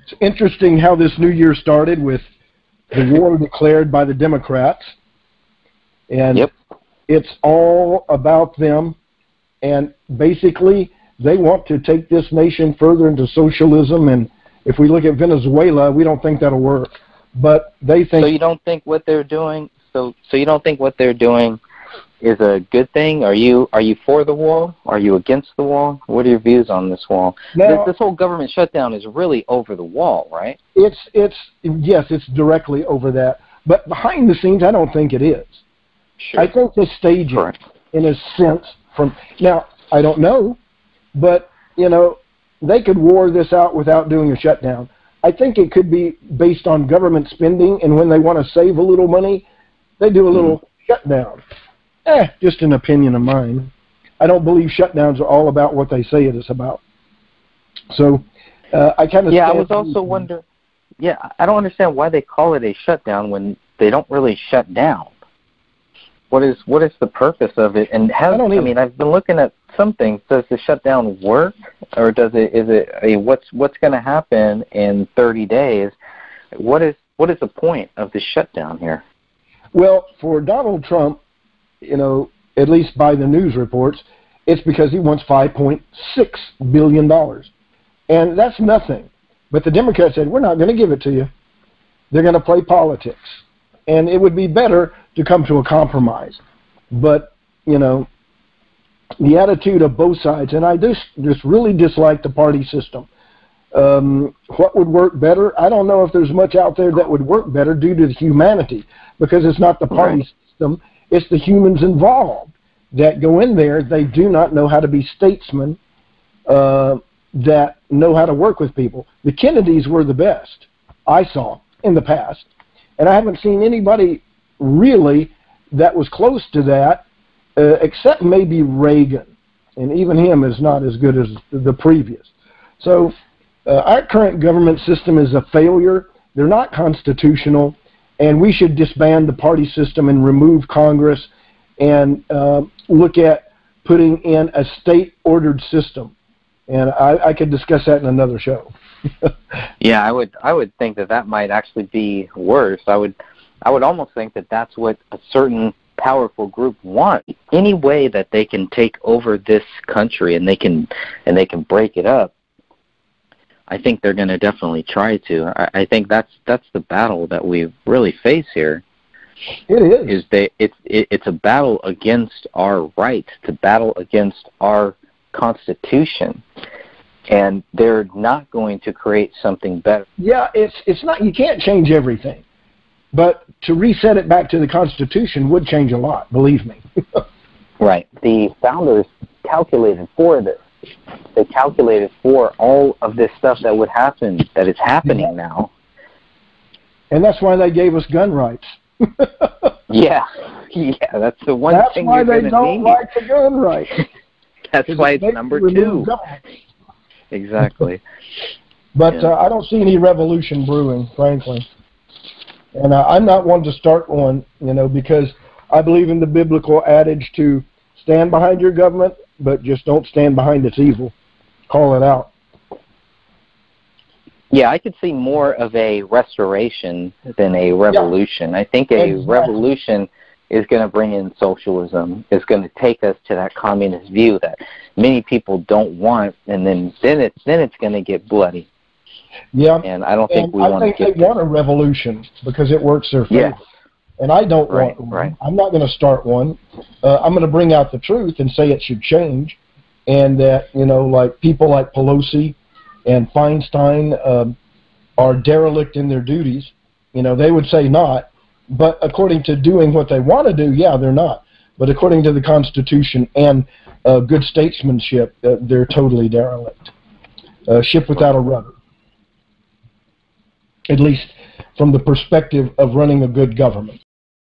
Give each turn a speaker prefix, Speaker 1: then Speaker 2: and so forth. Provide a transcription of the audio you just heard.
Speaker 1: It's interesting how this new year started with the war declared by the Democrats. And
Speaker 2: Yep.
Speaker 1: it's all about them. And basically, they want to take this nation further into socialism. And if we look at Venezuela, we don't think that'll work. But they think...
Speaker 2: So you don't think what they're doing, so you don't think what they're doing is a good thing? Are you for the wall? Are you against the wall? What are your views on this wall?
Speaker 1: Now,
Speaker 2: this whole government shutdown is really over the wall, right?
Speaker 1: Yes, it's directly over that. But behind the scenes, I don't think it is.
Speaker 2: Sure.
Speaker 1: I think the staging,
Speaker 2: Correct.
Speaker 1: in a sense, from... Now, I don't know, but, you know, they could war this out without doing a shutdown. I think it could be based on government spending, and when they want to save a little money, they do a little shutdown. Just an opinion of mine. I don't believe shutdowns are all about what they say it is about. So, I kind of...
Speaker 2: Yeah, I was also wondering... Yeah, I don't understand why they call it a shutdown when they don't really shut down. What is the purpose of it? And I mean, I've been looking at some things. Does the shutdown work, or is it what's going to happen in 30 days? What is the point of the shutdown here?
Speaker 1: Well, for Donald Trump, you know, at least by the news reports, it's because he wants $5.6 billion. And that's nothing. But the Democrats said, we're not going to give it to you. They're going to play politics. And it would be better to come to a compromise. But, you know, the attitude of both sides, and I just really dislike the party system. What would work better? I don't know if there's much out there that would work better due to the humanity, because it's not the party system, it's the humans involved that go in there. They do not know how to be statesmen that know how to work with people. The Kennedys were the best I saw in the past, and I haven't seen anybody really that was close to that, except maybe Reagan, and even him is not as good as the previous. So our current government system is a failure. They're not constitutional, and we should disband the party system and remove Congress and look at putting in a state-ordered system. And I could discuss that in another show.
Speaker 2: Yeah, I would think that might actually be worse. I would almost think that that's what a certain powerful group wants. Any way that they can take over this country and they can break it up, I think they're going to definitely try to. I think that's the battle that we really face here.
Speaker 1: It is.
Speaker 2: It's a battle against our rights, it's a battle against our Constitution, and they're not going to create something better.
Speaker 1: Yeah, it's not. You can't change everything, but to reset it back to the Constitution would change a lot. Believe me.
Speaker 2: Right. The founders calculated for this. They calculated for all of this stuff that would happen, that is happening now.
Speaker 1: And that's why they gave us gun rights.
Speaker 2: Yeah, that's the one thing you're going to need.
Speaker 1: That's why they don't like the gun rights.
Speaker 2: That's why it's number 2. Exactly.
Speaker 1: But I don't see any revolution brewing, frankly. And I'm not one to start one, you know, because I believe in the biblical adage to stand behind your government, but just don't stand behind its evil. Call it out.
Speaker 2: Yeah, I could see more of a restoration than a revolution. Yeah. I think a revolution is going to bring in socialism. It's going to take us to that communist view that many people don't want, and then it's going to get bloody.
Speaker 1: Yeah,
Speaker 2: and I don't think we want to get.
Speaker 1: I think they want a revolution because it works their favor.
Speaker 2: Yes.
Speaker 1: And I don't want one.
Speaker 2: Right.
Speaker 1: I'm not going to start one. I'm going to bring out the truth and say it should change, and that, you know, like people like Pelosi and Feinstein are derelict in their duties. You know, they would say not, but according to doing what they want to do, yeah, they're not. But according to the Constitution and good statesmanship, they're totally derelict. Ship without a rudder. At least from the perspective of running a good government.